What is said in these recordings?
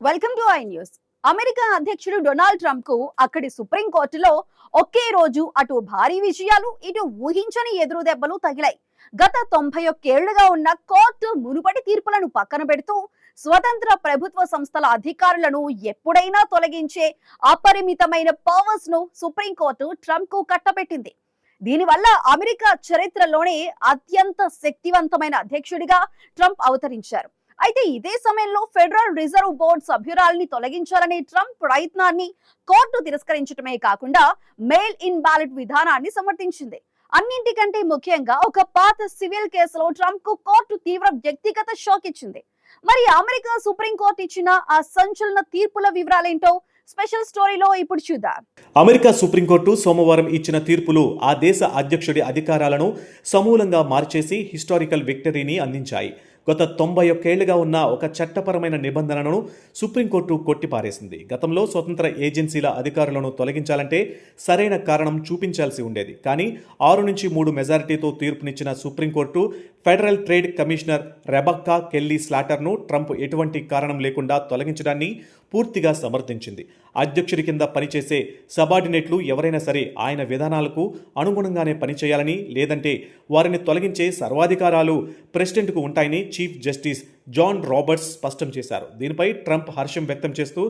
Welcome to I news. America అధ్యక్షుడు Donald Trump కు అక్కడి సుప్రీంకోర్టులో ఒకే రోజు అటు భారీ విజయాలు, ఇటు ఊహించని ఎదురు దెబ్బలు తగిలాయి. గత 91 ఏళ్లుగా ఉన్న కోర్టు మునుపటి తీర్పులను పక్కన పెడుతూ స్వతంత్ర ప్రభుత్వ సంస్థల అధికారులను ఎప్పుడైనా తొలగించే అపరిమితమైన పవర్స్ ను సుప్రీంకోర్టు ట్రంప్ కు కట్టబెట్టింది. దీనివల్ల అమెరికా చరిత్రలోనే అత్యంత శక్తివంతమైన అధ్యక్షుడిగా ట్రంప్ అవతరించారు. అయితే ఇదే సమయంలో ఫెడరల్ రిజర్వ్ బోర్డు సభ్యురాలిని తొలగించాలనే ట్రంప్ ప్రయత్నాన్ని కోర్టు తిరస్కరించడమే కాకుండా మెయిల్ ఇన్ బ్యాలెట్ విధానాన్ని సమర్థించింది. అన్నింటికంటే ముఖ్యంగా ఒక పాత సివిల్ కేసులో ట్రంప్ కు కోర్టు తీవ్ర వ్యక్తిగత షాక్ ఇచ్చింది. మరి అమెరికా సుప్రీంకోర్టు ఇచ్చిన ఆ సంచలన తీర్పుల వివరాలేంటో స్పెషల్ స్టోరీలో ఇప్పుడు చూద్దాం. అమెరికా సుప్రీంకోర్టు సోమవారం ఇచ్చిన తీర్పులు ఆ దేశ అధ్యక్షుడి అధికారాలను సమూలంగా మార్చేసి హిస్టారికల్ విక్టరీని అందించాయి. గత 91 ఏళ్లుగా ఉన్న ఒక చట్టపరమైన నిబంధనను సుప్రీంకోర్టు కొట్టిపారేసింది. గతంలో స్వతంత్ర ఏజెన్సీల అధికారులను తొలగించాలంటే సరైన కారణం చూపించాల్సి ఉండేది. కానీ 6-3 మెజారిటీతో తీర్పునిచ్చిన supreme court federal trade commissioner Rebecca Kelly స్లాటర్ను ట్రంప్ ఎటువంటి కారణం లేకుండా తొలగించడాన్ని పూర్తిగా సమర్థించింది. అధ్యక్షుడి కింద పనిచేసే సబార్డినేట్లు ఎవరైనా సరే ఆయన విధానాలకు అనుగుణంగానే పనిచేయాలని, లేదంటే వారిని తొలగించే సర్వాధికారాలు ప్రెసిడెంట్కు ఉంటాయని చీఫ్ జస్టిస్ జాన్ రాబర్ట్స్ స్పష్టం చేశారు. దీనిపై ట్రంప్ హర్షం వ్యక్తం చేస్తూ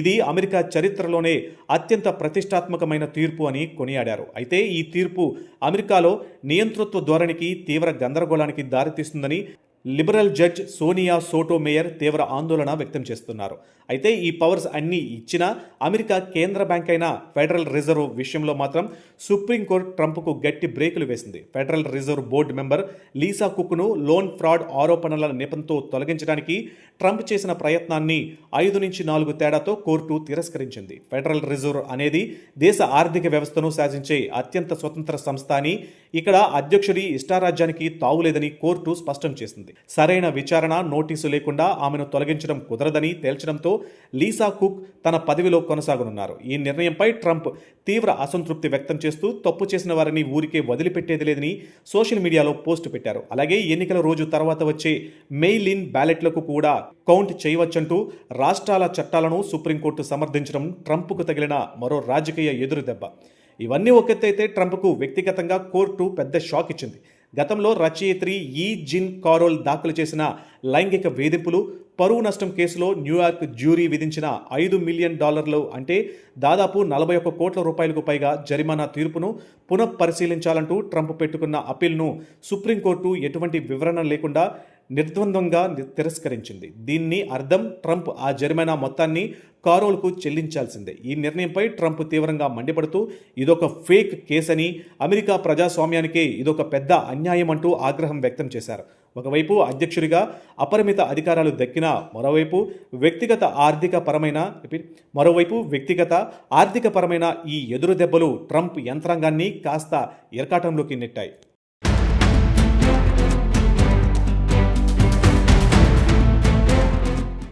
ఇది అమెరికా చరిత్రలోనే అత్యంత ప్రతిష్టాత్మకమైన తీర్పు అని కొనియాడారు. అయితే ఈ తీర్పు అమెరికాలో నియంతృత్వ ధోరణికి, తీవ్ర గందరగోళానికి దారితీస్తుందని లిబరల్ జడ్జ్ సోనియా సోటోమేయర్ తీవ్ర ఆందోళన వ్యక్తం చేస్తున్నారు. అయితే ఈ పవర్స్ అన్నీ ఇచ్చినా అమెరికా కేంద్ర బ్యాంక్ అయిన ఫెడరల్ రిజర్వ్ విషయంలో మాత్రం సుప్రీంకోర్టు ట్రంప్కు గట్టి బ్రేకులు వేసింది. Federal reserve board member Lisa కుక్ను లోన్ ఫ్రాడ్ ఆరోపణల నెపంతో తొలగించడానికి ట్రంప్ చేసిన ప్రయత్నాన్ని 5-4 తేడాతో కోర్టు తిరస్కరించింది. ఫెడరల్ రిజర్వ్ అనేది దేశ ఆర్థిక వ్యవస్థను శాసించే అత్యంత స్వతంత్ర సంస్థ అని, ఇక్కడ అధ్యక్షుడి ఇష్టారాజ్యానికి తావులేదని కోర్టు స్పష్టం చేసింది. సరైన విచారణ నోటీసు లేకుండా ఆమెను తొలగించడం కుదరదని తేల్చడంతో లీసా కుక్ తన పదవిలో కొనసాగనున్నారు. ఈ నిర్ణయంపై ట్రంప్ తీవ్ర అసంతృప్తి వ్యక్తం చేస్తూ తప్పు చేసిన వారిని ఊరికే వదిలిపెట్టేది లేదని సోషల్ మీడియాలో పోస్ట్ పెట్టారు. అలాగే ఎన్నికల రోజు తర్వాత వచ్చే మెయిల్ ఇన్ బ్యాలెట్లకు కూడా కౌంట్ చేయవచ్చంటూ రాష్ట్రాల చట్టాలను సుప్రీంకోర్టు సమర్థించడం ట్రంప్కు తగిలిన మరో రాజకీయ ఎదురుదెబ్బ. ఇవన్నీ ఒకెత్తైతే ట్రంప్కు వ్యక్తిగతంగా కోర్టు పెద్ద షాక్ ఇచ్చింది. గతంలో రచయిత్రి ఈ జిన్ కారోల్ దాఖలు చేసిన లైంగిక వేధింపులు, పరువు నష్టం కేసులో న్యూయార్క్ జ్యూరీ విధించిన $5 మిలియన్ అంటే దాదాపు 41 కోట్ల రూపాయలకు పైగా జరిమానా తీర్పును పునఃపరిశీలించాలంటూ ట్రంప్ పెట్టుకున్న అప్పీల్ను సుప్రీంకోర్టు ఎటువంటి వివరణ లేకుండా నిర్ద్వంద్వంగా తిరస్కరించింది. దీన్ని అర్థం ట్రంప్ ఆ జరిమానా మొత్తాన్ని కారోల్కు చెల్లించాల్సిందే. ఈ నిర్ణయంపై ట్రంప్ తీవ్రంగా మండిపడుతూ ఇదొక ఫేక్ కేసని, అమెరికా ప్రజాస్వామ్యానికే ఇదొక పెద్ద అన్యాయం అంటూ ఆగ్రహం వ్యక్తం చేశారు. ఒకవైపు అధ్యక్షుడిగా అపరిమిత అధికారాలు దక్కినా మరోవైపు వ్యక్తిగత ఆర్థిక పరమైన ఈ ఎదురు దెబ్బలు ట్రంప్ యంత్రాంగాన్ని కాస్త ఇరకాటంలోకి నెట్టాయి.